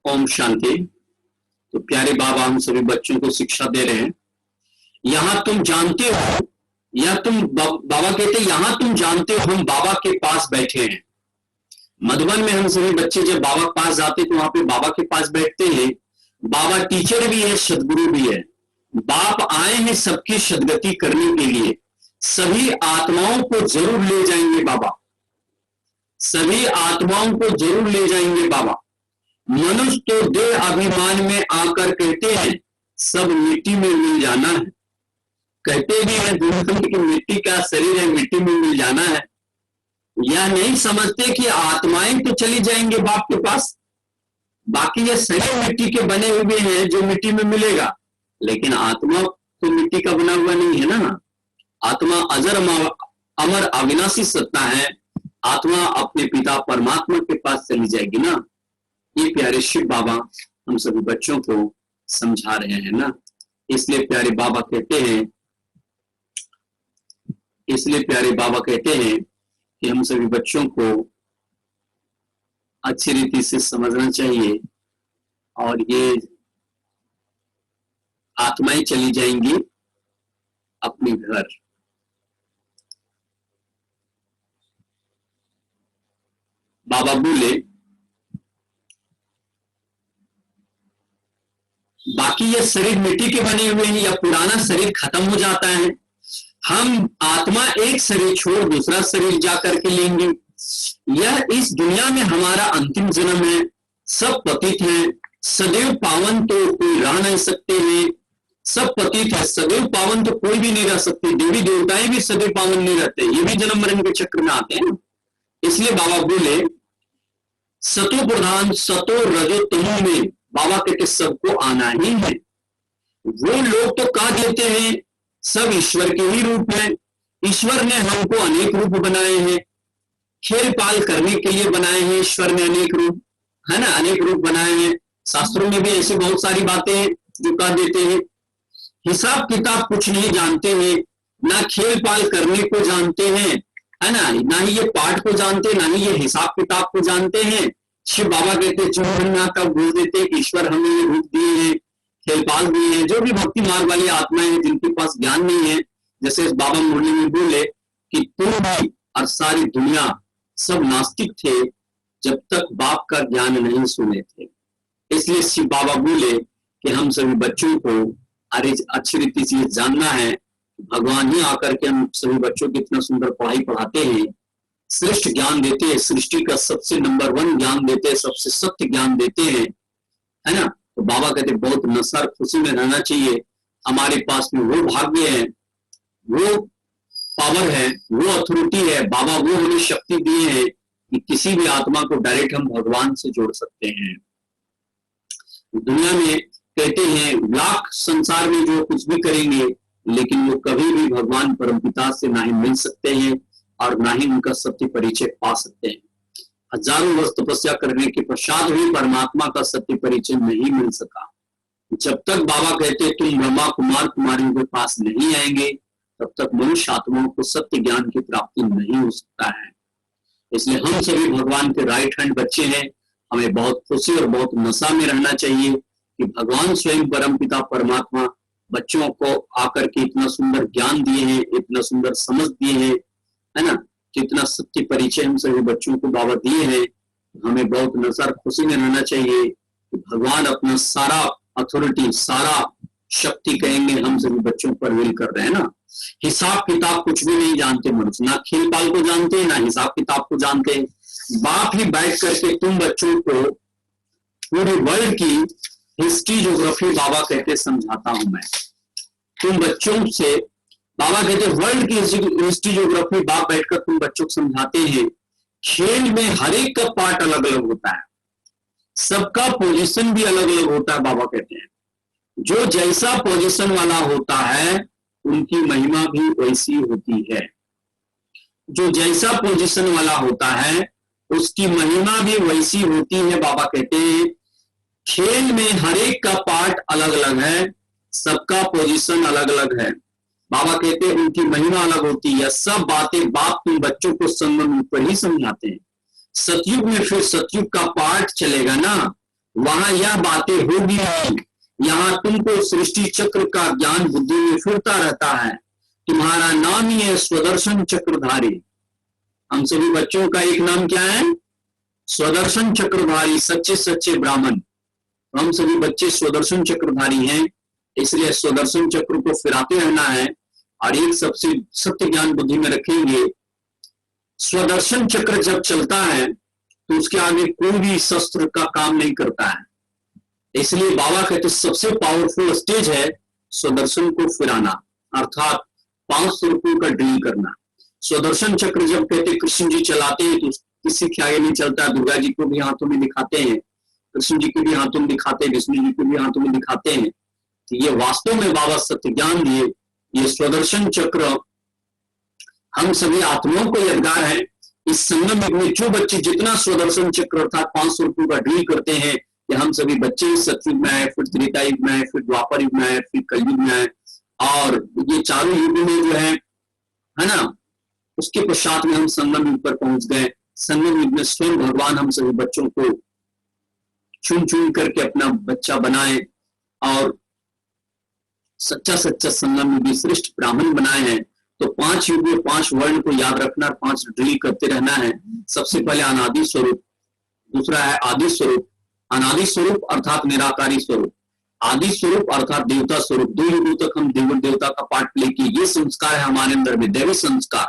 ओम शांति। तो प्यारे बाबा हम सभी बच्चों को शिक्षा दे रहे हैं। यहाँ तुम जानते हो, या तुम बाबा कहते हैं यहाँ तुम जानते हो हम बाबा के पास बैठे हैं। मधुबन में हम सभी बच्चे जब बाबा के पास जाते तो वहां पे बाबा के पास बैठते हैं। बाबा टीचर भी है, सदगुरु भी है। बाप आए हैं सबकी सदगति करने के लिए। सभी आत्माओं को जरूर ले जाएंगे बाबा, सभी आत्माओं को जरूर ले जाएंगे बाबा। मनुष्य तो देह अभिमान में आकर कहते हैं सब मिट्टी में मिल जाना है। कहते भी हैं दुनिया की मिट्टी का शरीर है, मिट्टी में मिल जाना है। यह नहीं समझते कि आत्माएं तो चली जाएंगे बाप के पास, बाकी ये शरीर मिट्टी के बने हुए हैं जो मिट्टी में मिलेगा, लेकिन आत्मा तो मिट्टी का बना हुआ नहीं है ना। आत्मा अजर अमर अविनाशी सत्ता है। आत्मा अपने पिता परमात्मा के पास चली जाएगी ना। ये प्यारे शिव बाबा हम सभी बच्चों को समझा रहे हैं ना। इसलिए प्यारे बाबा कहते हैं, इसलिए प्यारे बाबा कहते हैं कि हम सभी बच्चों को अच्छी रीति से समझना चाहिए। और ये आत्माएं चली जाएंगी अपने घर। बाबा बोले बाकी ये शरीर मिट्टी के बने हुए हैं, या पुराना शरीर खत्म हो जाता है। हम आत्मा एक शरीर छोड़ दूसरा शरीर जाकर के लेंगे। यह इस दुनिया में हमारा अंतिम जन्म है। सब पतित हैं, सदैव पावन तो कोई रह नहीं सकते हैं। सब पतित है, सदैव पावन तो कोई भी नहीं रह सकते। देवी देवताएं भी सदैव पावन नहीं रहते, ये भी जन्म मरण के चक्र में आते हैं। इसलिए बाबा बोले सतो प्रधान सतो रजो तमो में बाबा कहते सबको आना ही है। वो लोग तो कह देते हैं सब ईश्वर के ही रूप हैं। ईश्वर ने हमको अनेक रूप बनाए हैं, खेल पाल करने के लिए बनाए हैं। ईश्वर ने अनेक रूप, है ना, अनेक रूप बनाए हैं। शास्त्रों में भी ऐसी बहुत सारी बातें हैं जो कह देते हैं। हिसाब किताब कुछ नहीं जानते हैं, ना खेल पाल करने को जानते हैं, है ना ही ये पाठ को जानते, ना ही ये हिसाब किताब को जानते हैं। शिव बाबा कहते चुना का बोल देते कि ईश्वर हमें ये रूप दिए हैं, खेल पाल दिए हैं। जो भी भक्ति मार्ग वाली आत्माएं हैं जिनके पास ज्ञान नहीं है, जैसे बाबा मुरली में बोले कि तुम भी और सारी दुनिया सब नास्तिक थे जब तक बाप का ज्ञान नहीं सुने थे। इसलिए शिव बाबा बोले कि हम सभी बच्चों को अरे अच्छी रीति से जानना है। भगवान ही आकर के हम सभी बच्चों को इतना सुंदर पढ़ाई पढ़ाते हैं, श्रेष्ठ ज्ञान देते हैं, सृष्टि का सबसे नंबर 1 ज्ञान देते हैं, सबसे सत्य ज्ञान देते हैं, है ना। तो बाबा कहते बहुत नशा खुशी में रहना चाहिए। हमारे पास में वो भाग्य है, वो पावर है, वो अथॉरिटी है। बाबा वो हमें शक्ति दिए हैं कि किसी भी आत्मा को डायरेक्ट हम भगवान से जोड़ सकते हैं। दुनिया में कहते हैं लाख संसार में जो कुछ भी करेंगे, लेकिन वो कभी भी भगवान परमपिता से ना ही मिल सकते हैं और ना ही उनका सत्य परिचय पा सकते हैं। हजारों वर्ष तपस्या करने के पश्चात भी परमात्मा का सत्य परिचय नहीं मिल सका। जब तक बाबा कहते तुम ब्रह्मा कुमार कुमारियों के पास नहीं आएंगे, तब तक मनुष्य आत्माओं को सत्य ज्ञान की प्राप्ति नहीं हो सकता है। इसलिए हम सभी भगवान के राइट हैंड बच्चे हैं। हमें बहुत खुशी और बहुत नशा में रहना चाहिए कि भगवान स्वयं परमपिता परमात्मा बच्चों को आकर के इतना सुंदर ज्ञान दिए हैं, इतना सुंदर समझ दिए हैं, है ना। जितना सत्य परिचय हम सभी बच्चों को बाबा दिए हैं, हमें बहुत नजर खुशी में रहना चाहिए कि भगवान अपना सारा अथॉरिटी, सारा शक्ति कहेंगे हम सभी बच्चों पर विल कर रहे हैं ना। हिसाब किताब कुछ भी नहीं जानते मनुष्य, ना खेल पाल को जानते हैं, ना हिसाब किताब को जानते हैं। बाप ही बैठ करके तुम बच्चों को पूरे वर्ल्ड की हिस्ट्री ज्योग्राफी बाबा कहते समझाता हूं मैं। तुम बच्चों से बाबा कहते वर्ल्ड की हिस्ट्री ज्योग्राफी बाप बैठकर तुम बच्चों को समझाते हैं। खेल में हर एक का पार्ट अलग अलग होता है, सबका पोजीशन भी अलग अलग होता है। बाबा कहते हैं जो जैसा पोजीशन वाला होता है उनकी महिमा भी वैसी होती है। जो जैसा पोजीशन वाला होता है उसकी महिमा भी वैसी होती है। बाबा कहते हैं खेल में हर एक का पार्ट अलग अलग है, सबका पोजीशन अलग अलग है। बाबा कहते हैं उनकी महिमा अलग होती है। सब बातें बाप तुम बच्चों को संगम पर ही समझाते हैं। सतयुग में फिर सतयुग का पार्ट चलेगा ना, वहां यह बातें होगी नहीं। यहाँ तुमको सृष्टि चक्र का ज्ञान बुद्धि में फिरता रहता है। तुम्हारा नाम ही है स्वदर्शन चक्रधारी। हम सभी बच्चों का एक नाम क्या है? स्वदर्शन चक्रधारी, सच्चे सच्चे ब्राह्मण। हम सभी बच्चे स्वदर्शन चक्रधारी हैं, इसलिए स्वदर्शन चक्र को फिराते रहना है और एक सबसे सत्य ज्ञान बुद्धि में रखेंगे। स्वदर्शन चक्र जब चलता है तो उसके आगे कोई भी शस्त्र का काम नहीं करता है। इसलिए बाबा कहते सबसे पावरफुल स्टेज है स्वदर्शन को फिराना, अर्थात 500 रुपयों का डील करना। स्वदर्शन चक्र जब कहते कृष्ण जी चलाते हैं तो किसी के आगे नहीं चलता। दुर्गा जी को भी हाथों में दिखाते हैं, कृष्ण जी को भी हाथों में दिखाते हैं, विष्णु जी को भी हाथों में दिखाते हैं। तो ये वास्तव में बाबा सत्य ज्ञान दिए। ये स्वदर्शन चक्र हम सभी आत्माओं को यादगार है। इस संगम युग में जो बच्चे जितना स्वदर्शन चक्र अर्थात 500 रुपयों का डील करते हैं, ये हम सभी बच्चे सतयुग में है, फिर त्रेता युग में है, फिर द्वापर युग में है, फिर कलयुग में है, और ये चारों युग में जो है ना, उसके पश्चात में हम संगम युग पर पहुंच गए। संगम युग में स्वयं भगवान हम सभी बच्चों को चुन चुन करके अपना बच्चा बनाए और सच्चा सच्चा संगम युगी श्रेष्ठ ब्राह्मण बनाए हैं। तो 5 युग में 5 वर्ण को याद रखना, 5 ड्रिल करते रहना है। सबसे पहले अनादि स्वरूप, दूसरा है आदि स्वरूप। अनादि स्वरूप अर्थात निराकारी स्वरूप, आदि स्वरूप अर्थात देवता स्वरूप। 2 युगों तक हम देव देवता का पाठ प्ले किए। ये संस्कार है हमारे अंदर में, दैवी संस्कार,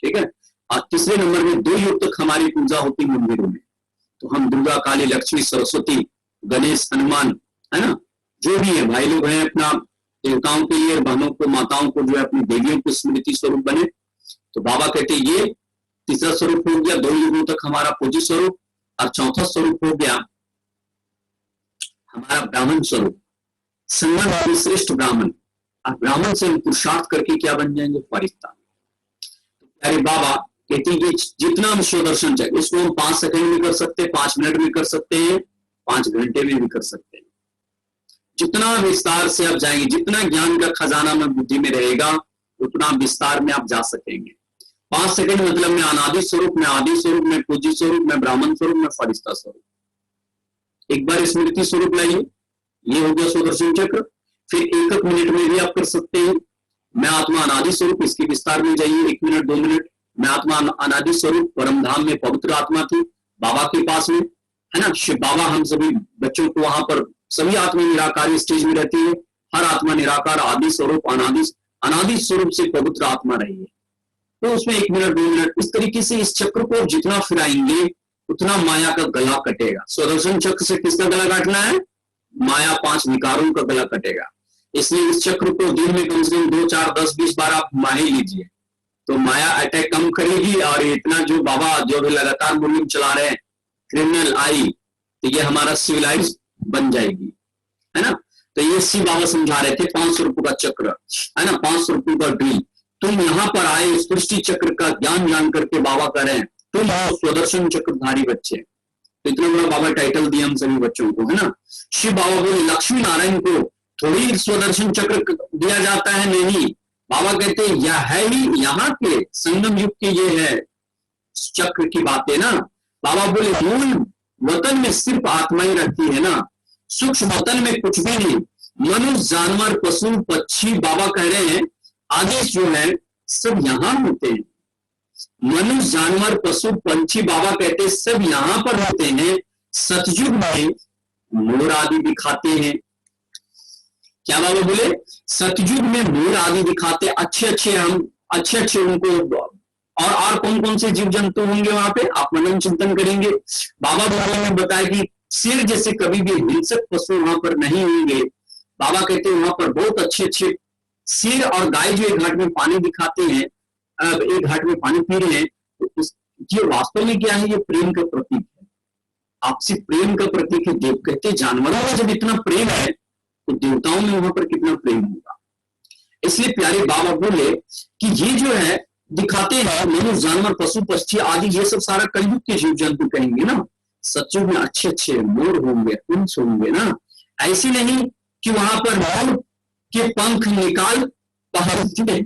ठीक है। और तीसरे नंबर में 2 युग तक हमारी पूजा होती मंदिरों में। तो हम दुर्गा, काली, लक्ष्मी, सरस्वती, गणेश, हनुमान, है ना, जो भी है भाई लोग हैं, अपना देवताओं के लिए, बहनों को, माताओं को जो है अपनी देवियों को स्मृति स्वरूप बने। तो बाबा कहते ये तीसरा स्वरूप हो गया, 2 युगों तक हमारा पूज्य स्वरूप। और चौथा स्वरूप हो गया हमारा ब्राह्मण स्वरूप, संगम श्रेष्ठ ब्राह्मण। और ब्राह्मण से हम पुरुषार्थ करके क्या बन जाएंगे? फरिश्ता। तो अरे बाबा कहते हैं जितना हम स्वदर्शन चाहिए इसको हम 5 सेकंड में कर सकते हैं, 5 मिनट में कर सकते हैं, 5 घंटे में भी कर सकते हैं। जितना विस्तार से आप जाएंगे, जितना ज्ञान का खजाना में बुद्धि में रहेगा, उतना विस्तार में आप जा सकेंगे। 5 सेकंड मतलब मैं अनादि स्वरूप, मैं आदि स्वरूप, मैं पूज्य स्वरूप, मैं ब्राह्मण स्वरूप, मैं फरिश्ता स्वरूप। एक बार स्मृति स्वरूप लाइए, ये हो गया स्वदर्शन चक्र। फिर 1 मिनट में भी आप कर सकते हैं। मैं आत्मा अनादि स्वरूप, इसके विस्तार में जाइए 1 मिनट 2 मिनट। मैं आत्मा अनादि स्वरूप, परम धाम में पवित्र आत्मा थी बाबा के पास में, है ना। शिव बाबा हम सभी बच्चों को वहां पर, सभी आत्मा निराकारी स्टेज में रहती है। हर आत्मा निराकार, आदि स्वरूप, अनादि स्वरूप से पवित्र आत्मा रही है। तो उसमें 1 मिनट 2 मिनट इस तरीके से इस चक्र को जितना फिराएंगे उतना माया का गला कटेगा। स्वदर्शन चक्र से किसका गला काटना है? माया 5 विकारों का गला कटेगा। इसलिए इस चक्र को दिन में कम से कम 2 4 10 20 बार आप घुमा ही लीजिए, तो माया अटैक कम करेगी। और इतना जो बाबा जो भी लगातार मुहिम चला रहे हैं, क्रिमिनल आई, तो ये हमारा सिविलाइज बन जाएगी, है ना। तो ये सी बाबा समझा रहे थे 500 रुपये का चक्र, है ना, 500 रुपये का ड्रील। तुम यहाँ पर आए सृष्टि चक्र का ज्ञान जान करके बाबा कह रहे हैं तुम आओ स्वदर्शन चक्रधारी बच्चे। तो इतना बड़ा बाबा टाइटल दिया हम सभी बच्चों को, है ना। शिव बाबा बोले लक्ष्मी नारायण को थोड़ी स्वदर्शन चक्र दिया जाता है, नहीं। बाबा कहते हैं यह है ही यहाँ के संगम युग के, ये है चक्र की बातें ना। बाबा बोले मूल वतन में सिर्फ आत्मा ही रहती है ना, सूक्ष्म वतन में कुछ भी नहीं। मनुष्य, जानवर, पशु, पक्षी, बाबा कह रहे हैं आदेश जो है सब यहाँ होते हैं। मनुष्य, जानवर, पशु, पंछी, बाबा कहते हैं सब यहाँ पर होते हैं। सतयुग में मोर आदि दिखाते हैं। क्या बाबा बोले? सतयुग में मोर आदि दिखाते, अच्छे उनको। और कौन कौन से जीव जंतु होंगे वहां पे, आप मनन चिंतन करेंगे। बाबा ने बताया कि शेर जैसे कभी भी हिंसक पशु वहां पर नहीं होंगे। बाबा कहते हैं वहां पर बहुत अच्छे शेर और गाय जो एक घाट में पानी दिखाते हैं, अब एक घाट में पानी पी रहे हैं, तो ये वास्तव में क्या है? ये प्रेम का प्रतीक है, आपसी प्रेम का प्रतीक है। देव कहते जानवरों में जब इतना प्रेम है तो देवताओं में वहां पर कितना प्रेम होगा। इसलिए प्यारे बाबा बोले कि ये जो है दिखाते हैं मनुष्य, जानवर, पशु, पक्षी आदि, ये सब सारा कलयुग के जीव जंतु कहेंगे ना। सचयुग में अच्छे मोर होंगे, हंस होंगे ना। ऐसे नहीं कि वहां पर मोर के पंख निकाल पहनते,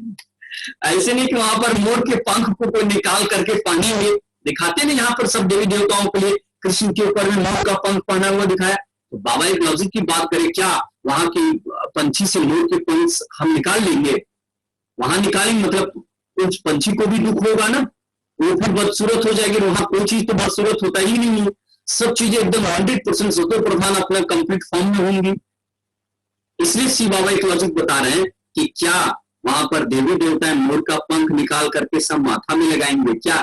ऐसे नहीं कि वहां पर मोर के पंख को कोई निकाल करके पानी में दिखाते नहीं। यहाँ पर सब देवी देवताओं के लिए कृष्ण के ऊपर में मोर का पंख पहना हुआ दिखाया, तो बाबा एक लॉजिक की बात करें, क्या वहां की पंछी से मोर के पंख हम निकाल लेंगे? वहां निकालेंगे मतलब उस पंछी को भी दुख होगा ना, वो फिर बदसूरत हो जाएगी। वहां कोई चीज तो बदसूरत होता ही नहीं है, सब चीजें एकदम 100% सतो प्रधान अपना कंप्लीट फॉर्म में होंगी। इसलिए शिव बाबा एक लॉजिक बता रहे हैं कि क्या वहां पर देवी देवता मोर का पंख निकाल करके सब माथा में लगाएंगे क्या?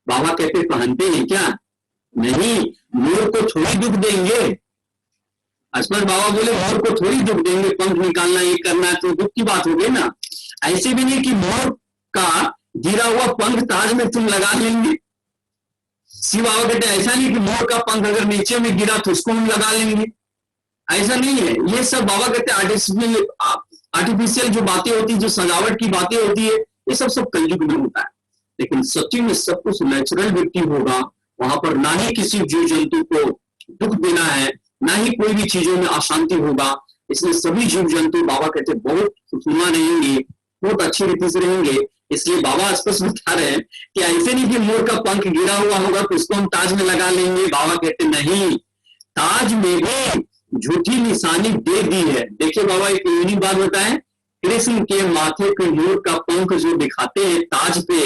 बाबा कहते पहनते हैं क्या? नहीं, मोर को थोड़ी दुख देंगे। अस्पष्ट बाबा बोले मोर को थोड़ी दुख देंगे, पंख निकालना ये करना है तो दुख की बात हो गई ना। ऐसे भी नहीं कि मोर का गिरा हुआ पंख ताज में तुम लगा लेंगे। शिव बाबा कहते ऐसा नहीं कि मोर का पंख अगर नीचे में गिरा तो उसको हम लगा लेंगे, ऐसा नहीं है। ये सब बाबा कहते आर्टिफिशियल जो बातें होती है, जो सजावट की बातें होती है, ये सब कलयुग में होता है। लेकिन सच्ची में सब कुछ नेचुरल ब्यूटी होगा, वहां पर ना ही किसी जीव जंतु को दुख देना है, ना ही कोई भी चीजों में अशांति होगा। इसलिए सभी जीव जंतु बाबा कहते बहुत खुशनुमा रहेंगे, बहुत अच्छी रीति से रहेंगे। इसलिए बाबा स्पष्ट बता रहे हैं कि ऐसे नहीं कि मोर का पंख गिरा हुआ होगा तो उसको हम ताज में लगा लेंगे। बाबा कहते नहीं, ताज में भी झूठी निशानी दे दी है। देखिए बाबा एक यूनिक बात बताएं, कृष्ण के माथे पे मोर का पंख जो दिखाते हैं ताज पे,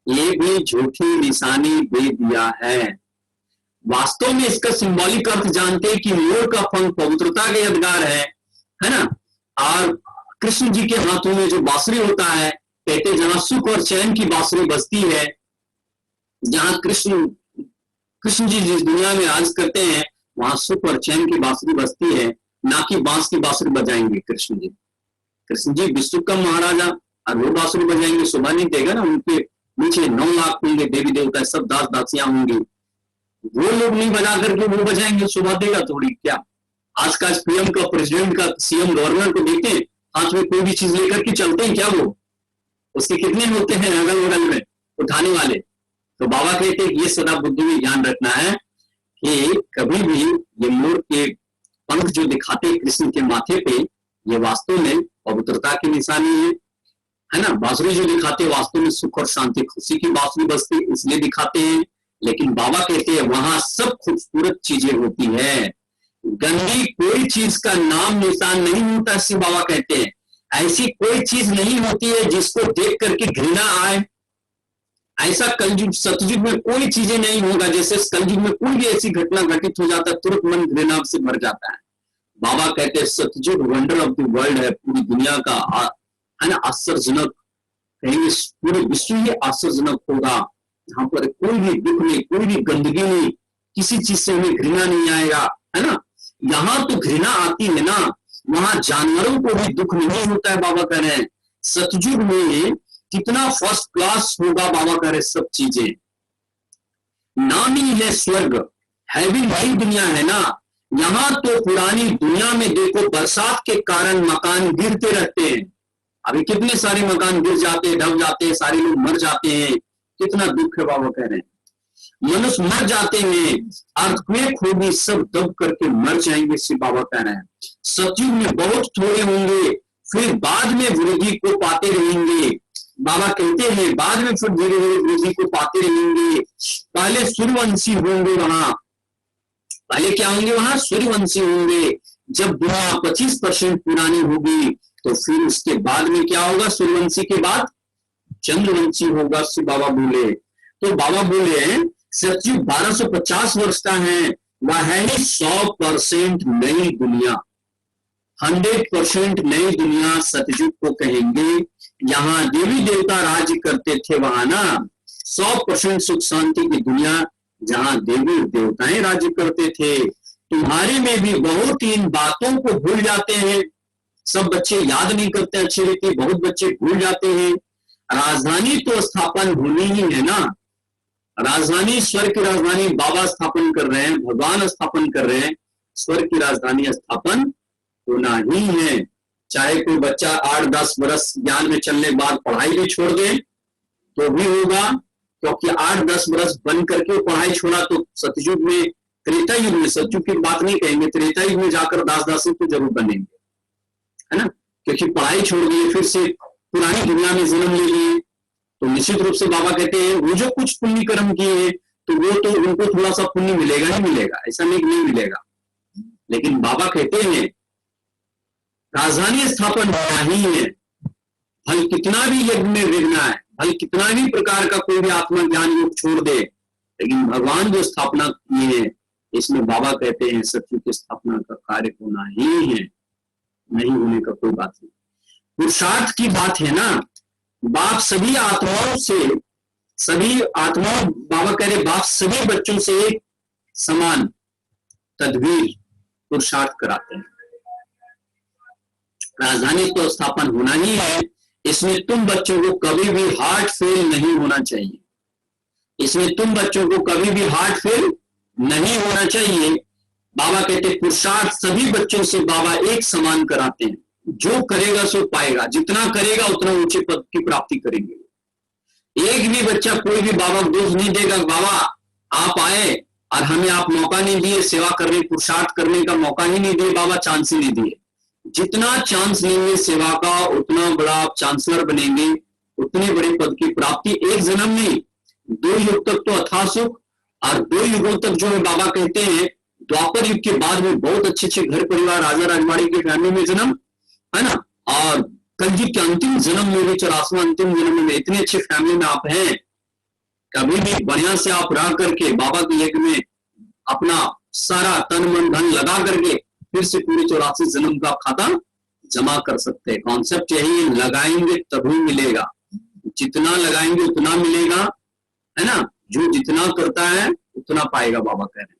ये भी झूठी निशानी दे दिया है। वास्तव में इसका सिंबॉलिक अर्थ जानते हैं कि मोर का पंख पवित्रता का यादगार है ना। और कृष्ण जी के हाथों में जो बांसुरी होता है, कहते जहां सुख और चैन की बांसुरी बजती है, जहां कृष्ण जी जिस दुनिया में राज करते हैं वहां सुख और चैन की बांसुरी बजती है, ना कि बांस की बांसुरी बजाएंगे कृष्ण जी। कृष्ण जी विश्व का महाराजा और वो बांसुरी बजाएंगे, शोभा नहीं देगा ना। उनके नीचे 9 लाख होंगे देवी देवता, सब दास दासियां होंगी, वो लोग नहीं बजा करके वो बजाएंगे, शोभा देगा थोड़ी क्या? आज का पीएम का, प्रेसिडेंट का, सीएम गवर्नर को देखते हैं हाथ में कोई भी चीज लेकर के चलते हैं क्या? वो उसके कितने होते हैं अगल बगल में उठाने वाले। तो बाबा कहते हैं ये सदा बुद्धि में ध्यान रखना है कि कभी भी ये मोर के पंख जो दिखाते हैं कृष्ण के माथे पे, ये वास्तव में पवित्रता की निशानी है ना। बांसुरी जो दिखाते हैं वास्तव में सुख और शांति खुशी की बांसुरी बजती इसलिए दिखाते हैं। लेकिन बाबा कहते हैं वहां सब खूबसूरत चीजें होती है, गंदी कोई चीज का नाम निशान नहीं होता। शिव बाबा कहते हैं ऐसी कोई चीज नहीं होती है जिसको देख करके घृणा आए। ऐसा कलयुग सतयुग में कोई चीजें नहीं होगा, जैसे कलयुग में कोई भी ऐसी घटना घटित हो जाता है तुरंत मन घृणा से भर जाता है। बाबा कहते हैं सतयुग वंडर ऑफ द वर्ल्ड है, पूरी दुनिया का है ना आश्चर्यजनक, कहेंगे पूरे विश्व ही आश्चर्यजनक होगा, जहां पर कोई भी दुख नहीं, कोई भी गंदगी नहीं, किसी चीज से हमें घृणा नहीं आएगा, है ना। यहाँ तो घृणा आती है ना, वहां जानवरों को भी दुख नहीं होता है। बाबा कह रहे हैं सतयुग में कितना फर्स्ट क्लास होगा। बाबा कह रहे सब चीजें नाम ही है स्वर्ग, हेवन वही दुनिया है ना। यहाँ तो पुरानी दुनिया में देखो बरसात के कारण मकान गिरते रहते हैं, अभी कितने सारे मकान गिर जाते हैं, ढह जाते हैं, सारे लोग मर जाते हैं, कितना दुख है। बाबा कह रहे हैं मनुष्य मर जाते हैं, अर्थक्वेक होगी सब दब करके मर जाएंगे। शिव बाबा कह रहे हैं सतयुग में बहुत थोड़े होंगे, फिर बाद में वृद्धि को पाते रहेंगे। बाबा कहते हैं बाद में फिर धीरे धीरे वृद्धि को पाते रहेंगे। पहले सूर्यवंशी होंगे, वहां पहले क्या होंगे, वहां सूर्यवंशी होंगे। जब दुनिया 25% पुरानी होगी तो फिर उसके बाद में क्या होगा, सूर्यवंशी के बाद चंद्रवंशी होगा। शिव बाबा बोले तो बाबा बोले सतयुग 1250 वर्ष का है, वह है ही 100% नई दुनिया, 100% नई दुनिया सतयुग को कहेंगे। यहाँ देवी देवता राज्य करते थे, वहां ना 100% सुख शांति की दुनिया, जहां देवी देवताएं राज्य करते थे। तुम्हारे में भी बहुत इन बातों को भूल जाते हैं, सब बच्चे याद नहीं करते अच्छी रीति, बहुत बच्चे भूल जाते हैं। राजधानी तो स्थापन होनी ही है ना, राजधानी स्वर्ग की राजधानी बाबा स्थापन कर रहे हैं, भगवान स्थापन कर रहे हैं, स्वर्ग की राजधानी स्थापन होना ही है। चाहे कोई बच्चा 8-10 वर्ष ज्ञान में चलने के बाद पढ़ाई भी छोड़ दे तो भी होगा, क्योंकि 8-10 वर्ष बन करके पढ़ाई छोड़ा तो सतयुग में, त्रेता युग में, सतयुग की बात नहीं कहेंगे, त्रेता युग में जाकर दास दासी तो जरूर बनेंगे, है ना, क्योंकि पढ़ाई छोड़ दिए, फिर से पुरानी दुनिया में जन्म ले लिए। तो निश्चित रूप से बाबा कहते हैं वो जो कुछ पुण्य कर्म किए हैं तो वो तो उनको थोड़ा सा पुण्य मिलेगा ही मिलेगा, ऐसा नहीं मिलेगा। लेकिन बाबा कहते हैं राजधानी स्थापन होना ही है, भले कितना भी यज्ञ में विघ्न है, भले कितना भी प्रकार का कोई भी आत्मा ज्ञान योग छोड़ दे, लेकिन भगवान जो स्थापना किए हैं इसमें बाबा कहते हैं सत्य की स्थापना का कार्य होना ही है, नहीं होने का कोई बात नहीं। पुरुषार्थ की बात है ना, बाप सभी आत्माओं से, सभी आत्माओं, बाबा कह रहे बाप सभी बच्चों से एक समान तदबीर पुरुषार्थ कराते हैं। राजधानी तो स्थापन होना ही है, इसमें तुम बच्चों को कभी भी हार्ट फेल नहीं होना चाहिए, इसमें तुम बच्चों को कभी भी हार्ट फेल नहीं होना चाहिए। बाबा कहते पुरुषार्थ सभी बच्चों से बाबा एक समान कराते हैं, जो करेगा सो पाएगा, जितना करेगा उतना ऊंचे पद की प्राप्ति करेंगे। एक भी बच्चा कोई भी बाबा को दोष नहीं देगा, बाबा आप आए और हमें आप मौका नहीं दिए, सेवा करने पुरुषार्थ करने का मौका ही नहीं दिए, बाबा चांस ही नहीं दिए। जितना चांस लेंगे सेवा का उतना बड़ा आप चांसलर बनेंगे, उतने बड़े पद की प्राप्ति एक जन्म में, 2 युग तक तो अथाह सुख, और 2 युगों तक जो है बाबा कहते हैं द्वापर युग के बाद में बहुत अच्छे अच्छे घर परिवार राजा राजवाड़ी की फैमिली में जन्म है ना, और कलयुग के अंतिम जन्म में भी 84वां अंतिम जन्म में इतने अच्छे फैमिली में आप हैं, कभी भी बढ़िया से आप रह करके बाबा के यज्ञ में अपना सारा तन मन धन लगा करके फिर से पूरे 84 जन्म का खाता जमा कर सकते हैं। कॉन्सेप्ट यही है, लगाएंगे तभी मिलेगा, जितना लगाएंगे उतना मिलेगा, है ना, जो जितना करता है उतना पाएगा, बाबा कह रहे हैं।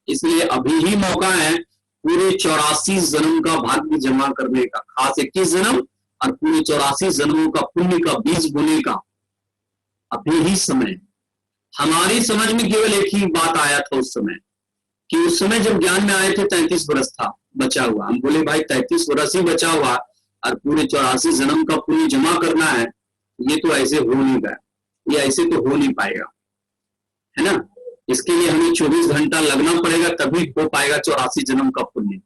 इसलिए अभी ही मौका है पूरे 84 जन्म का भाग्य जमा करने का, खास 21 जन्म और पूरे 84 जन्मों का पुण्य का बीज बोने का अभी ही समय। हमारी समझ में केवल एक ही बात आया था उस समय, कि उस समय जब ज्ञान में आए थे 33 वर्ष था बचा हुआ, हम बोले भाई 33 वर्ष ही बचा हुआ और पूरे 84 जन्म का पुण्य जमा करना है, ये तो ऐसे हो नहीं गया, ये ऐसे तो हो नहीं पाएगा, है ना। इसके लिए हमें 24 घंटा लगना पड़ेगा, तभी हो पाएगा 84 जन्म का पुण्य।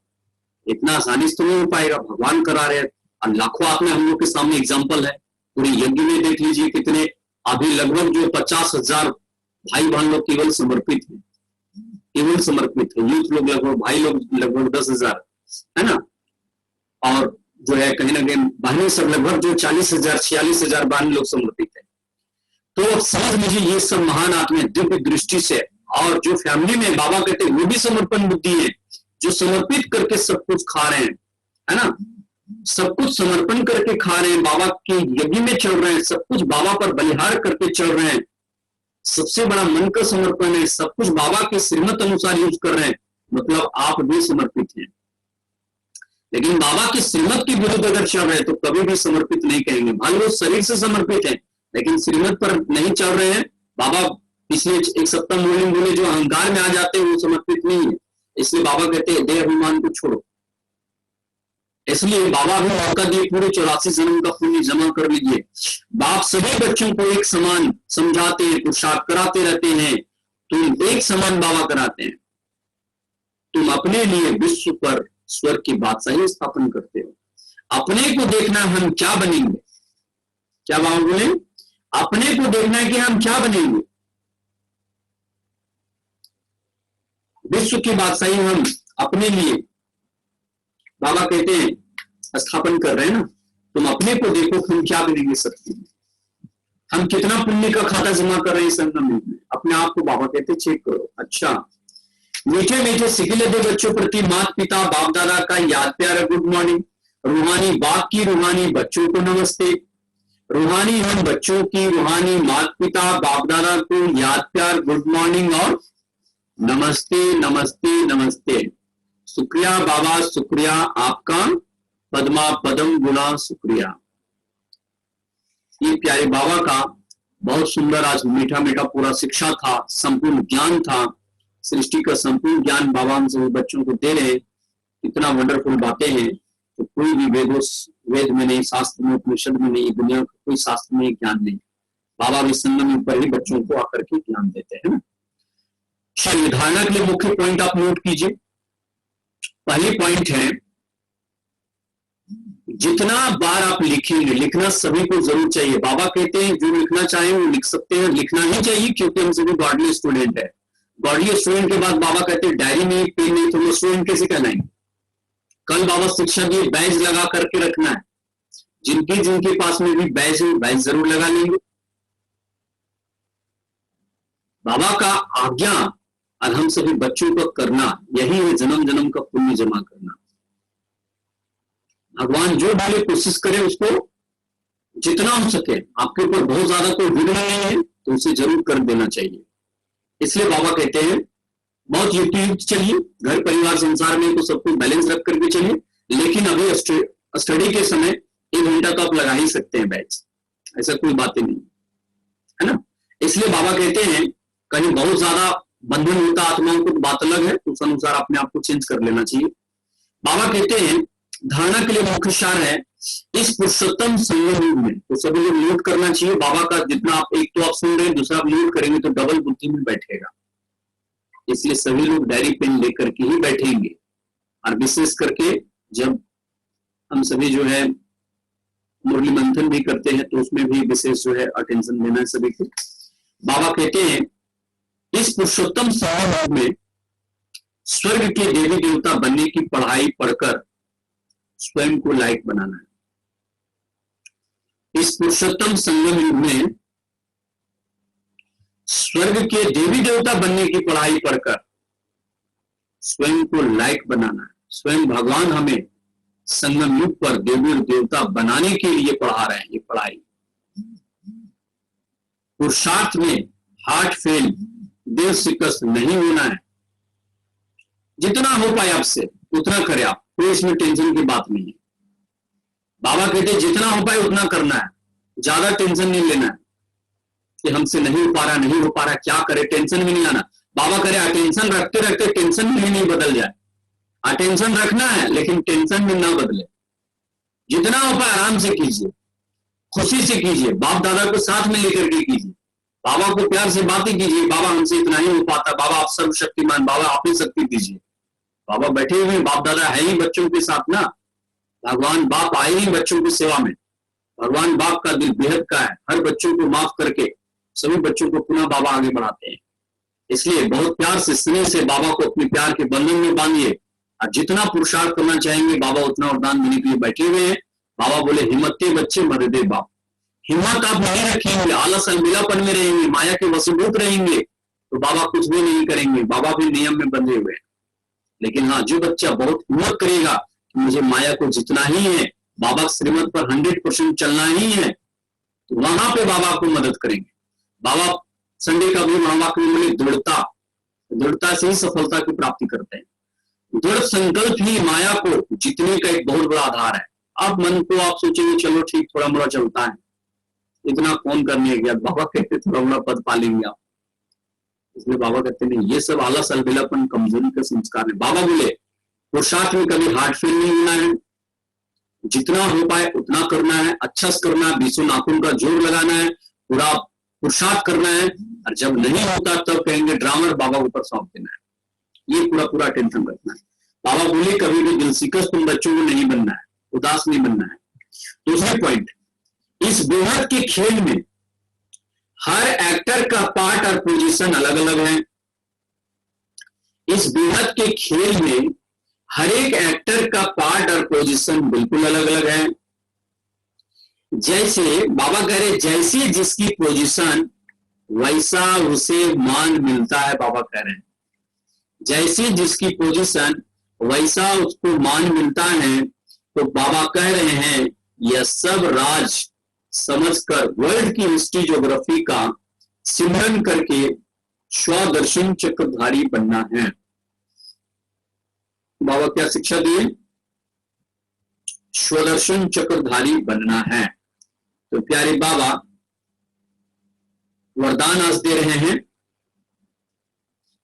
इतना आसानी से तो नहीं हो पाएगा, भगवान करा रहे हैं। और लाखों आत्मा हम लोग के सामने एग्जाम्पल है, पूरे यज्ञ में देख लीजिए कितने, अभी लगभग जो 50,000 भाई बहन लोग केवल समर्पित है, केवल समर्पित है, यूथ लोग लगभग, भाई लोग लगभग 10,000, है ना, और जो है कहीं ना कहीं बहनें सब लगभग जो 40,000 46,000 बहन लोग समर्पित है। तो समझ लीजिए ये सब महान आत्मा दिव्य दृष्टि से, और जो फैमिली में बाबा कहते हैं वो भी समर्पण बुद्धि है, जो समर्पित करके सब कुछ खा रहे हैं, है ना, सब कुछ समर्पण करके खा रहे हैं, बाबा के यज्ञ में चल रहे हैं, सब कुछ बाबा पर बलिहार करके चल रहे हैं, सबसे बड़ा मन का समर्पण है, सब कुछ बाबा के श्रीमत अनुसार यूज कर रहे हैं, मतलब आप भी समर्पित हैं। लेकिन बाबा की श्रीमत के विरुद्ध अगर चल रहे हैं तो कभी भी समर्पित नहीं कहेंगे। मान लो शरीर से समर्पित है लेकिन श्रीमत पर नहीं चल रहे हैं, बाबा पिछले एक सप्ताह मॉर्निंग बोले जो अहंकार में आ जाते हैं वो समर्पित नहीं है। इसलिए बाबा कहते हैं देह अभिमान को छोड़ो। इसलिए बाबा भी मौका दिए, पूरे 84 जन्म का पुण्य जमा कर लीजिए। बाप सभी बच्चों को एक समान समझाते हैं, पुरुषार्थ कराते रहते हैं, तुम एक समान बाबा कराते हैं। तुम अपने लिए विश्व पर स्वर्ग की बादशाही स्थापन करते हो। अपने को देखना हम क्या बनेंगे, क्या बाबा बोले, अपने को देखना है कि हम क्या बनेंगे। विश्व की बादशाही हम अपने लिए बाबा कहते हैं स्थापन कर रहे हैं ना, तुम अपने को देखो हम क्या बनेंगे सत्य में, हम कितना पुण्य का खाता जमा कर रहे हैं संगम में, अपने आप को बाबा कहते चेक करो। अच्छा, मीठे मीठे सिखिलते बच्चों प्रति माता पिता बाप दादा का याद प्यार गुड मॉर्निंग। रूहानी बाप की रूहानी बच्चों को नमस्ते। रूहानी हम बच्चों की रूहानी माता पिता बाप दादा को याद प्यार गुड मॉर्निंग और नमस्ते नमस्ते नमस्ते। शुक्रिया बाबा, शुक्रिया आपका, पद्मा पदम गुना शुक्रिया। ये प्यारे बाबा का बहुत सुंदर आज मीठा मीठा पूरा शिक्षा था, संपूर्ण ज्ञान था, सृष्टि का संपूर्ण ज्ञान बाबा हम सभी बच्चों को दे रहे हैं। इतना वंडरफुल बातें हैं तो कोई भी वेद में नहीं, शास्त्र में, उपनिषद में नहीं, दुनिया का कोई शास्त्र में ज्ञान नहीं। बाबा भी संगम पर ही बच्चों को आकर के ज्ञान देते हैं। चलिए धारणा के लिए मुख्य पॉइंट आप नोट कीजिए। पहली पॉइंट है, जितना बार आप लिखेंगे, लिखना सभी को जरूर चाहिए। बाबा कहते हैं जो लिखना चाहे वो लिख सकते हैं, लिखना ही चाहिए क्योंकि हम सभी गॉडली स्टूडेंट है। गॉडली स्टूडेंट के बाद बाबा कहते हैं डायरी में पेन नहीं तो वो स्टूडेंट कैसे कहलाएंगे? कल बाबा शिक्षा दिए बैज लगा करके रखना है, जिनके पास में भी बैज है बैज जरूर लगा लेंगे। बाबा का आज्ञा और हम सभी बच्चों को करना, यही है जन्म जन्म का पुण्य जमा करना। भगवान जो बोले कोशिश करे उसको जितना हो सके, आपके ऊपर बहुत ज्यादा कोई विघ्न नहीं है तो उसे जरूर कर देना चाहिए। इसलिए बाबा कहते हैं बहुत युक्ति चलिए, घर परिवार संसार में तो सब कुछ बैलेंस रख करके चलिए, लेकिन अभी स्टडी के समय 1 घंटा तो आप लगा ही सकते हैं बैच, ऐसा कोई बात ही नहीं है ना। इसलिए बाबा कहते हैं कहीं बहुत ज्यादा बंधन होता आत्माओं को तो बात अलग है, उस अनुसार अपने आप को चेंज कर लेना चाहिए। बाबा कहते हैं धारणा के लिए मुख्य सार है इस पुरुषोत्तम संयम युग में, तो सभी लोग नोट करना चाहिए बाबा का, जितना आप एक तो आप सुन रहे हैं, दूसरा आप नोट करेंगे तो डबल बुद्धि में बैठेगा। इसलिए सभी लोग डायरी पेन लेकर के ही बैठेंगे, और विशेष करके जब हम सभी जो है मुरली मंथन भी करते हैं तो उसमें भी विशेष जो है अटेंशन देना है सभी को। बाबा कहते हैं इस पुरुषोत्तम संयम युग में स्वर्ग के देवी देवता बनने की पढ़ाई पढ़कर स्वयं को लायक बनाना है। इस पुरुषोत्तम संगम युग में स्वर्ग के देवी देवता बनने की पढ़ाई पढ़कर स्वयं को लायक बनाना है। स्वयं भगवान हमें संगम युग पर देवी और देवता बनाने के लिए पढ़ा रहे हैं। ये पढ़ाई पुरुषार्थ में हार्ट फेल देव शिकस्त नहीं होना है। जितना हो पाए आपसे उतना करें आप, कोई इसमें टेंशन की बात नहीं है। बाबा कहते हैं जितना हो पाए उतना करना है, ज्यादा टेंशन नहीं लेना है कि हमसे नहीं हो पा रहा नहीं हो पा रहा क्या करे, टेंशन में नहीं आना। बाबा करे अटेंशन रखते रखते टेंशन में नहीं बदल जाए। अटेंशन रखना है लेकिन टेंशन में ना बदले। जितना हो पाए आराम से कीजिए, खुशी से कीजिए, बाप दादा को साथ में लेकर के कीजिए, बाबा को प्यार से बातें कीजिए। बाबा हमसे इतना ही हो पाता, बाबा आप सर्वशक्तिमान, बाबा आप ही शक्ति दीजिए। बाबा बैठे हुए बाप दादा है ही बच्चों के साथ ना, भगवान बाप आए ही बच्चों की सेवा में। भगवान बाप का दिल बेहद का है, हर बच्चों को माफ करके सभी बच्चों को पुनः बाबा आगे बढ़ाते हैं। इसलिए बहुत प्यार से स्नेह से बाबा को अपने प्यार के बंधन में बांधिए, और जितना पुरुषार्थ करना चाहेंगे बाबा उतना वरदान देने के लिए बैठे हुए हैं। बाबा बोले हिम्मते बच्चे मददे बाप। हिम्मत आप नहीं रखेंगे, आलस अलबिलापन में रहेंगे, माया के वशीभूत रहेंगे तो बाबा कुछ भी नहीं करेंगे। बाबा भी नियम में बंधे हुए हैं। लेकिन हाँ, जो बच्चा बहुत हिम्मत करेगा कि मुझे माया को जितना ही है, बाबा श्रीमत पर 100% चलना ही है, तो वहां पे बाबा आपको मदद करेंगे। बाबा संडे का भी महावाक्य में बोले दृढ़ता से ही सफलता की प्राप्ति करते हैं। दृढ़ संकल्प ही माया को जीतने का एक बहुत बड़ा आधार है। अब मन को आप सोचेंगे चलो ठीक थोड़ा मोड़ा चलता है, इतना कौन करने गया, बाबा कहते थोड़ा मोड़ा पद पालेंगे आप। इसलिए बाबा कहते हैं ये सब आलस अलबिलापन कमजोरी का संस्कार है। बाबा बोले पुरुषार्थ में कभी हार्ट फेल नहीं होना है, जितना हो पाए उतना करना है, अच्छा से करना है, बीसों नाखून का जोर लगाना है, पूरा पुरुषार्थ करना है। और जब नहीं होता तब कहेंगे ड्रामर, बाबा के ऊपर सौंप देना है। ये पूरा टेंशन रखना है। बाबा बोले कभी भी दिल शिकस्त तुम बच्चों को नहीं बनना है, उदास नहीं बनना है। दूसरा पॉइंट, इस बेहद के खेल में हर एक्टर का पार्ट और पोजीशन अलग अलग है। इस बेहद के खेल में हर एक एक्टर का पार्ट और पोजीशन बिल्कुल अलग अलग है। जैसे बाबा कह रहे जैसे जिसकी पोजीशन वैसा उसे मान मिलता है। बाबा कह रहे हैं जैसे जिसकी पोजीशन वैसा उसको मान मिलता है। तो बाबा कह रहे हैं यह सब राज समझकर वर्ल्ड की हिस्ट्री ज्योग्राफी का सिमरन करके स्वदर्शन चक्रधारी बनना है। बाबा क्या शिक्षा दिए? स्वदर्शन चक्रधारी बनना है। तो प्यारे बाबा वरदान आज दे रहे हैं,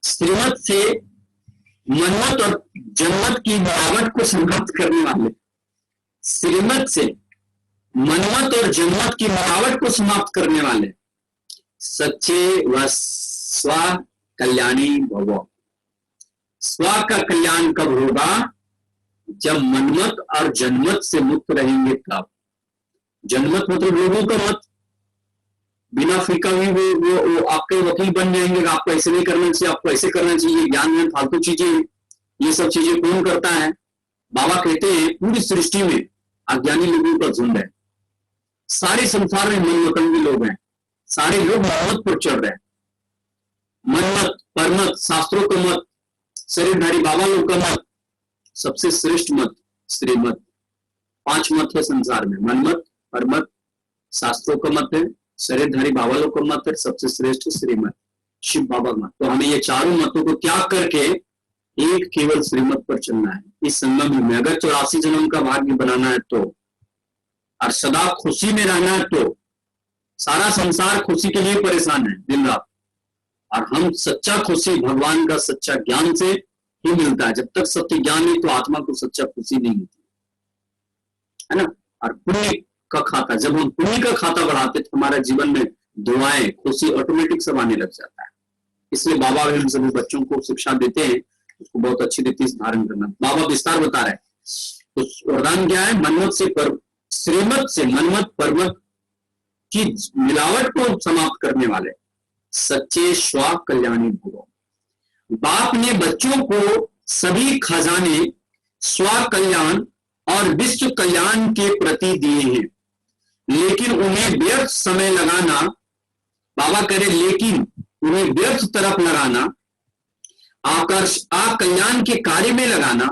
श्रीमत से मनमत और जनमत की मिलावट को समाप्त करने वाले, श्रीमत से मनमत और जनमत की मिलावट को समाप्त करने वाले सच्चे व स्व कल्याणी भव। स्व का कल्याण कब होगा? जब मनमत और जनमत से मुक्त रहेंगे तब। जनमत मतलब लोगों का मत, बिना फी का भी वो आपके वकील बन जाएंगे, आपको ऐसे नहीं करना चाहिए, आपको ऐसे करना चाहिए, ज्ञान में फालतू चीजें, ये सब चीजें कौन करता है? बाबा कहते हैं पूरी सृष्टि में अज्ञानी लोगों का झुंड है, सारे संसार में मनमतंगी लोग हैं, सारे लोग मोहम्मद पर चढ़ रहे हैं। मनमत, परमत, शास्त्रों का मत, शरीरधारी बाबा लोग का मत, सबसे श्रेष्ठ मत श्रीमत। 5 मत है संसार में, मनमत, परमत, शास्त्रों का मत है, शरीरधारी बाबा लोग का मत है, सबसे श्रेष्ठ श्रीमत शिव बाबा मत। तो हमें ये चारों मतों को त्याग करके एक केवल श्रीमत पर चलना है इस संगम में। अगर 84 जन्म का भाग्य बनाना है तो, और सदा खुशी में रहना है तो, सारा संसार खुशी के लिए परेशान है दिन रात, और हम सच्चा खुशी भगवान का सच्चा ज्ञान से ही मिलता है। जब तक सत्य ज्ञान नहीं तो आत्मा को सच्चा खुशी नहीं मिलती है ना। और पुण्य का खाता, जब हम पुण्य का खाता बढ़ाते तो हमारे जीवन में दुआएं, खुशी ऑटोमेटिक सब आने लग जाता है। इसलिए बाबा हम सभी बच्चों को शिक्षा देते हैं, उसको बहुत अच्छी रीति से धारण करना। बाबा विस्तार बता रहे हैं, तो वरदान क्या है? मनमत से श्रीमत से मनमत परमत की मिलावट को समाप्त करने वाले सच्चे स्व कल्याणी भव। बाप ने बच्चों को सभी खजाने स्व कल्याण और विश्व कल्याण के प्रति दिए हैं, लेकिन उन्हें व्यर्थ समय लगाना, बाबा कह रहे लेकिन उन्हें व्यर्थ तरफ लगाना, कल्याण के कार्य में लगाना,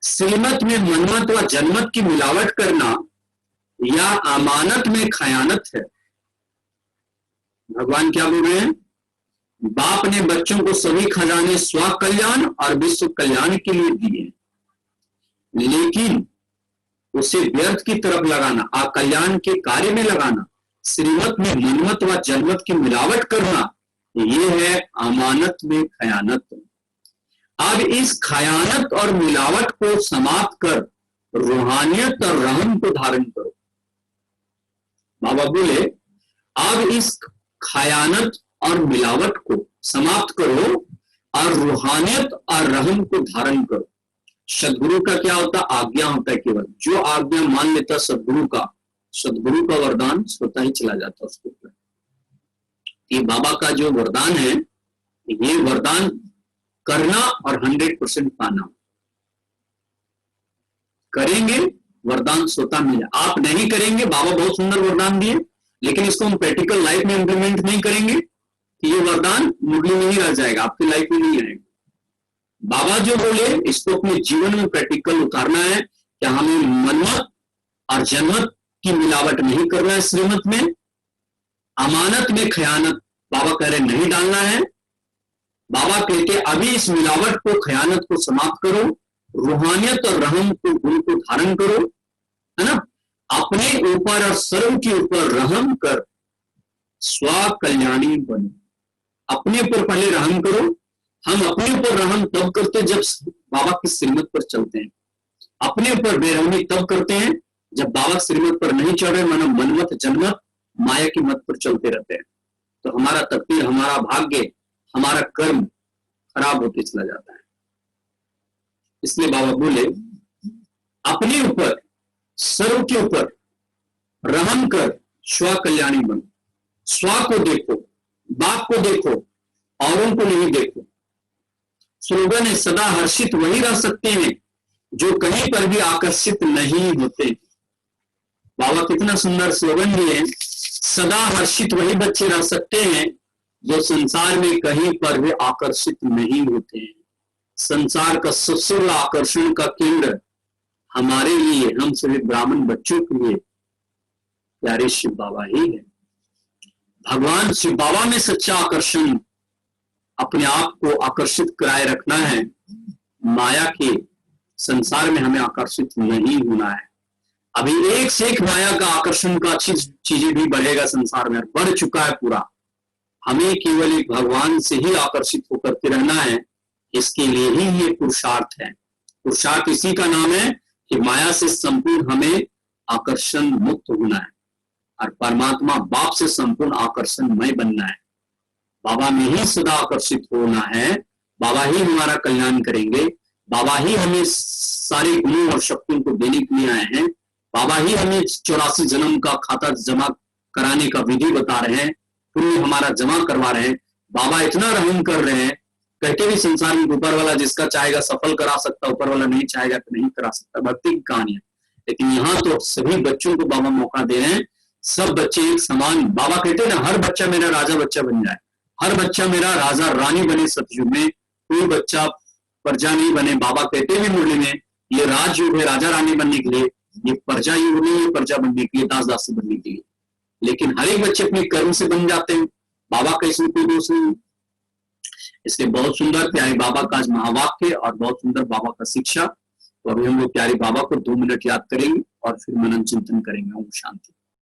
श्रीमत में मनमत व जनमत की मिलावट करना या अमानत में खयानत है। भगवान क्या बोल रहे हैं? बाप ने बच्चों को सभी खजाने स्व कल्याण और विश्व कल्याण के लिए दिए, लेकिन उसे व्यर्थ की तरफ लगाना, कल्याण के कार्य में लगाना, श्रीमत में मनमत व जनमत की मिलावट करना, ये है अमानत में खयानत। अब इस खयानत और मिलावट को समाप्त कर रूहानियत और रहम को धारण करो। बाबा बोले अब इस खयानत और मिलावट को समाप्त करो और रूहानियत और रहम को धारण करो। सदगुरु का क्या होता? आज्ञा होता है केवल। जो आज्ञा मान लेता सदगुरु का वरदान स्वतः ही चला जाता उसके ऊपर। ये बाबा का जो वरदान है, ये वरदान करना और 100% पाना। करेंगे वरदान स्वतः मिले, आप नहीं करेंगे। बाबा बहुत सुंदर वरदान दिए, लेकिन इसको हम प्रैक्टिकल लाइफ में इंप्लीमेंट नहीं करेंगे कि ये वरदान मुरली में ही रह जाएगा, आपकी लाइफ में नहीं आएगा। बाबा जो बोले इसको अपने जीवन में प्रैक्टिकल उतारना है कि हमें मनमत और जनमत की मिलावट नहीं करना है, श्रीमत में अमानत में खयानत बाबा कह रहे नहीं डालना है। बाबा कहते अभी इस मिलावट को, खयानत को समाप्त करो, रूहानियत और रहम को, गुण को धारण करो, है ना। अपने ऊपर और सर्व के ऊपर रहम कर स्व कल्याणी बनो। अपने ऊपर पहले रहम करो। हम अपने ऊपर रहम तब करते जब बाबा की श्रीमत पर चलते हैं। अपने ऊपर बेरहमी तब करते हैं जब बाबा श्रीमत पर नहीं चढ़ रहे, मानो मनमत जनमत माया की मत पर चलते रहते हैं। तो हमारा तकदीर, हमारा भाग्य, हमारा कर्म खराब होते चला जाता है। इसलिए बाबा बोले अपने ऊपर, सर्व के ऊपर रहम कर स्व कल्याणी बनो। स्व को देखो, बाप को देखो, औरों को नहीं देखो। स्लोगन है सदा हर्षित वही रह सकते हैं जो कहीं पर भी आकर्षित नहीं होते। बाबा कितना सुंदर स्लोगन दिए, सदा हर्षित वही बच्चे रह सकते हैं जो संसार में कहीं पर भी आकर्षित नहीं होते हैं। संसार का सबसे बड़ा आकर्षण का केंद्र हमारे लिए, हम सभी ब्राह्मण बच्चों के लिए प्यारे शिव बाबा ही है। भगवान शिव बाबा में सच्चा आकर्षण, अपने आप को आकर्षित कराए रखना है। माया के संसार में हमें आकर्षित नहीं होना है। अभी एक से एक माया का आकर्षण का अच्छी चीजें भी बढ़ेगा संसार में, बढ़ चुका है पूरा। हमें केवल एक भगवान से ही आकर्षित होकर के रहना है। इसके लिए ही ये पुरुषार्थ है। पुरुषार्थ इसी का नाम है कि माया से संपूर्ण हमें आकर्षण मुक्त होना है और परमात्मा बाप से संपूर्ण आकर्षणमय बनना है। बाबा में ही सदा आकर्षित होना है। बाबा ही हमारा कल्याण करेंगे। बाबा ही हमें सारे गुणों और शक्तियों को देने के लिए आए हैं। बाबा ही हमें 84 जन्म का खाता जमा कराने का विधि बता रहे हैं, पुण्य हमारा जमा करवा रहे हैं। बाबा इतना रहम कर रहे हैं, कहते भी संसार में ऊपर वाला जिसका चाहेगा सफल करा सकता, ऊपर वाला नहीं चाहेगा तो नहीं करा सकता, भक्ति की कहानी है। लेकिन यहाँ तो सभी बच्चों को बाबा मौका दे रहे हैं, सब बच्चे एक समान। बाबा कहते हैं ना, हर बच्चा मेरा राजा बच्चा बन जाए, हर बच्चा मेरा राजा रानी बने सतयुग में, कोई बच्चा प्रजा नहीं बने। बाबा कहते भी मुरली में, ये राजयुग है राजा रानी बनने के लिए, ये प्रजा युग नहीं है प्रजा बनने के लिए, दास दासी बनने के लिए। लेकिन हर एक बच्चे अपने कर्म से बन जाते हैं, बाबा का इसमें कोई दोष नहीं। इसलिए बहुत सुंदर प्यारे बाबा का आज महावाक्य और बहुत सुंदर बाबा का शिक्षा। तो अभी हम लोग प्यारे बाबा को 2 मिनट याद करेंगे और फिर मनन चिंतन करेंगे। ओम शांति।